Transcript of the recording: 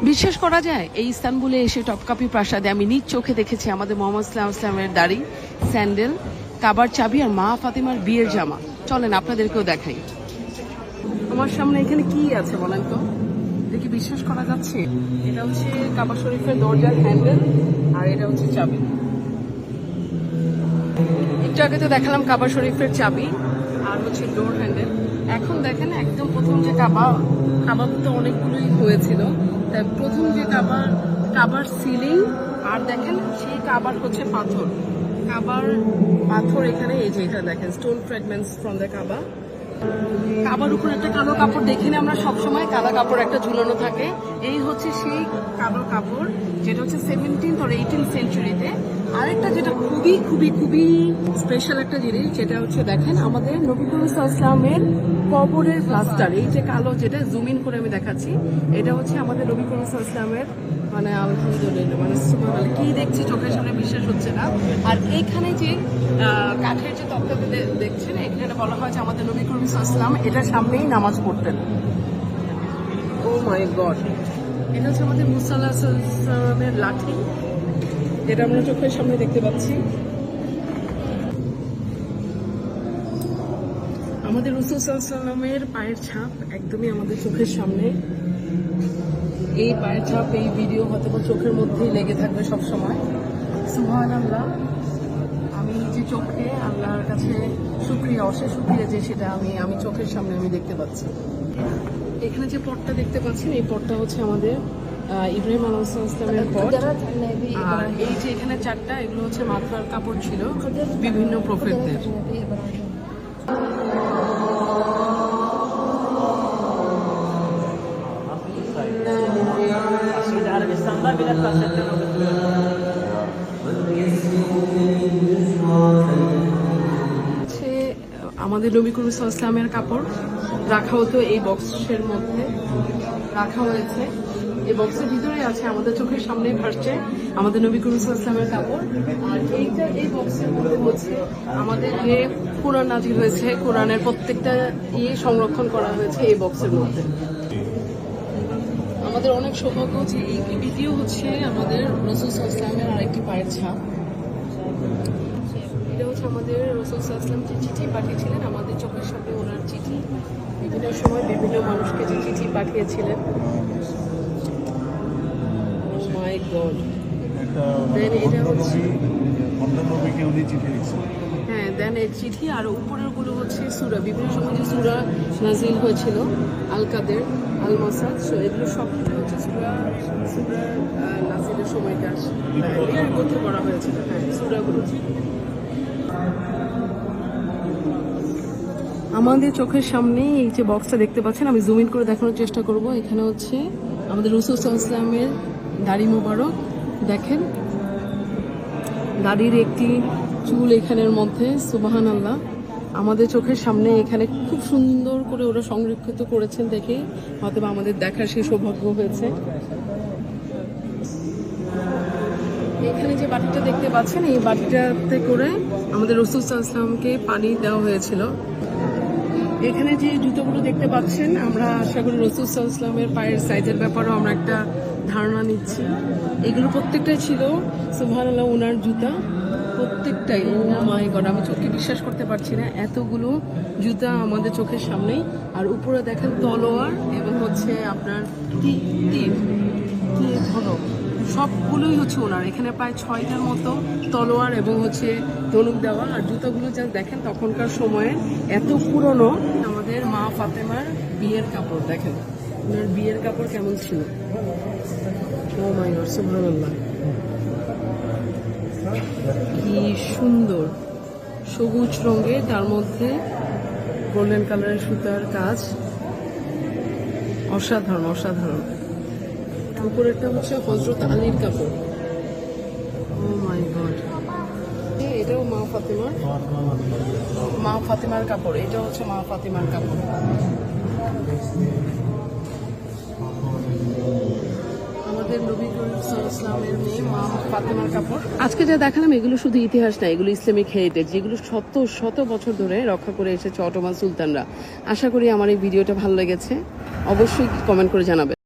বিশ্বাস করা যায় এই ইস্তানবুলে এসে টপকাপি প্রাসাদে আমি নিজ চোখে দেখেছি আমাদের মোহাম্মদ ইসলামের দাড়ি, স্যান্ডেল, কাবার চাবি আর মা ফাতিমার বিয়ের জামা। চলেন আপনাদেরকেও দেখাই। আমার সামনে এখানে কি আছে বলেন তো, দেখি বিশ্বাস করা যাচ্ছে? এটা হচ্ছে কাবা শরীফের দরজার হ্যান্ডেল আর এটা হচ্ছে চাবি। একটু আগে তো দেখালাম কাবা শরীফের চাবি আর হচ্ছে ডোর হ্যান্ডেল। এখন দেখেন একদম প্রথম যে কাবার তো অনেকগুলোই হয়েছিল, তাই প্রথম যে কাবার সিলিং আর দেখেন সেই কাবার হচ্ছে পাথর এখানে এই যে এটা দেখেন স্টোন ফ্র্যাগমেন্টস ফ্রম দ্য কাবার উপর একটা কালো কাপড় দেখিনি আমরা সবসময়, কালো কাপড় একটা ঝুলানো থাকে। এই হচ্ছে সেই কালো কাপড় যেটা হচ্ছে 17th or 18th সেঞ্চুরিতে। আরেকটা যেটা খুবই খুবই খুবই স্পেশাল একটা জিনিস, যেটা হচ্ছে দেখেন আমাদের নবী করিম সাল্লাল্লাহু আলাইহি ওয়াসাল্লামের কবরের প্লাস্টার। এই যে কালো, যেটা জুম ইন করে আমি দেখাচ্ছি, এটা হচ্ছে আমাদের নবী করিম সাল্লাল্লাহু আলাইহি ওয়াসাল্লামের, মানে আলহামদুলিল্লাহ, মানে সুবহানাল্লাহ, কি দেখছি চোখের সামনে বিশ্বাস হচ্ছে না। আর এইখানে যে কাঠের যে তক্তাটা দেখছেন, এখানে বলা হয় যে আমাদের নবী করিম সাল্লাল্লাহু আলাইহি ওয়াসাল্লাম এটার সামনেই নামাজ পড়তেন। ও মাই গড, এটা হচ্ছে আমাদের মুসা আলাইহিস সালামের লাঠি, যেটা আমরা চোখের সামনে দেখতে পাচ্ছি। আমাদের রাসূল সাল্লাল্লাহু আলাইহি ওয়াসাল্লামের পায়ের ছাপ একদমই আমাদের চোখের সামনে। এই পায়ের ছাপ, এই ভিডিও হয়তো চোখের মধ্যেই লেগে থাকবে সব সময়। সুবহানাল্লাহ, আমি যে চোখে আল্লাহর কাছে শুকরিয়া, অশেষ শুকরিয়া যে সেটা আমি চোখের সামনে আমি দেখতে পাচ্ছি। এখানে যে পটটা দেখতে পাচ্ছেন, এই পটটা হচ্ছে আমাদের ইব্রাহিম আলাইহিস সালামের পট। আর এই যে এখানে চারটা, এগুলো হচ্ছে মাথার কাপড় ছিল বিভিন্ন প্রফেটদের। আমাদের নবী করিম সাল্লাল্লাহু আলাইহি ওয়াসাল্লামের কাপড় রাখা হতো এই বক্সের মধ্যে রাখা হয়েছে। এই বক্সের ভিতরে আছে আমাদের চোখের সামনে ভাসছে আমাদের নবী করিম সাল্লাল্লাহু আলাইহি ওয়াসাল্লামের কাপড়। আর এই বক্সের মধ্যে হচ্ছে আমাদের যে কোরআন নাজিল হয়েছে, কোরআনের প্রত্যেকটা সংরক্ষণ করা হয়েছে এই বক্সের মধ্যে। আমাদের অনেক সৌভাগ্য যে এই ভিডিও হচ্ছে আমাদের রাসূল সাল্লাল্লাহু আলাইহি ওয়াসাল্লামের আরেকটি পায়ের ছাপ। এটা হচ্ছে আমাদের রাসূল সাল্লাল্লাহু আলাইহি ওয়াসাল্লাম যে চিঠি পাঠিয়েছিলেন, আমাদের চোখের সামনে ওনার চিঠি, বিভিন্ন সময় বিভিন্ন মানুষকে যে চিঠি পাঠিয়েছিলেন। মাই গড, দেন এটা হচ্ছে হ্যাঁ, দেন এই চিঠি আর উপরের গুলো হচ্ছে সূরা, বিভিন্ন সময় যে সূরা নাজিল হয়েছিল, আল কাদের, আল মাসাদ, এগুলো সব হচ্ছে সূরা নাজিলের সময়কার একত্র করা হয়েছিল। হ্যাঁ, সূরাগুলো আমাদের চোখের সামনে এই যে বক্সটা দেখতে পাচ্ছেন, আমি জুম ইন করে দেখানোর চেষ্টা করব। এখানে হচ্ছে আমাদের রাসূল সাল্লাল্লাহু আলাইহি ওয়াসাল্লামের দাড়ি মোবারক, দেখেন দাড়ির একটি চুল এখানের মধ্যে। সুবহানাল্লাহ, আমাদের চোখের সামনে এখানে খুব সুন্দর করে ওরা সংরক্ষিত করেছেন, দেখে হয়তো আমাদের দেখার সেই সৌভাগ্য হয়েছে। এখানে যে বাটিটা দেখতে পাচ্ছেন, এই বাটিটাতে করে আমাদের রাসূল সাল্লাল্লাহু আলাইহি ওয়াসাল্লামকে পানি দেওয়া হয়েছিল। এখানে যে জুতোগুলো দেখতে পাচ্ছেন, আমরা আশা করি রাসূল সাল্লাল্লাহু আলাইহি ওয়াসাল্লামের পায়ের সাইজের ব্যাপারেও আমরা একটা ধারণা নিচ্ছি। এগুলো প্রত্যেকটাই ছিল সুবহানাল্লাহ ওনার জুতা, প্রত্যেকটাই। ও মাই গড, আমি চোখে বিশ্বাস করতে পারছি না, এতগুলো জুতা আমাদের চোখের সামনেই। আর উপরে দেখেন তলোয়ার এবং হচ্ছে আপনার তীর ধনুক, সবগুলোই হচ্ছে ওনার। এখানে প্রায় 6টার মতো তলোয়ার এবং হচ্ছে ধনুক দেওয়া। আর জুতাগুলো যা দেখেন তখনকার সময়ে এত পুরনো। আমাদের মা ফাতেমার বিয়ের কাপড় দেখেন, ওনার বিয়ের কাপড় কেমন ছিল। ও মাই গড, সুবহানাল্লাহ, কি সুন্দর, সবুজ রঙের, তার মধ্যে গোল্ডেন কালারের সুতার কাজ, অসাধারণ অসাধারণ। উপরেরটা হচ্ছে হযরত আলীর কাপড়। ও মাই গড, এটাও মা ফাতেমার কাপড়, এটা হচ্ছে মা ফাতেমার কাপড়। আমাদের নবী করিম সাল্লাল্লাহু আলাইহি ওয়াসাল্লামের মেয়ে মা ফাতেমার কাপড়। আজকে যা দেখালাম এগুলো শুধু ইতিহাস না, এগুলো ইসলামিক হেরিটেজ, যেগুলো শত শত বছর ধরে রক্ষা করে এসেছে অটোমান সুলতানরা। আশা করি আমার এই ভিডিওটা ভালো লেগেছে, অবশ্যই কমেন্ট করে জানাবেন।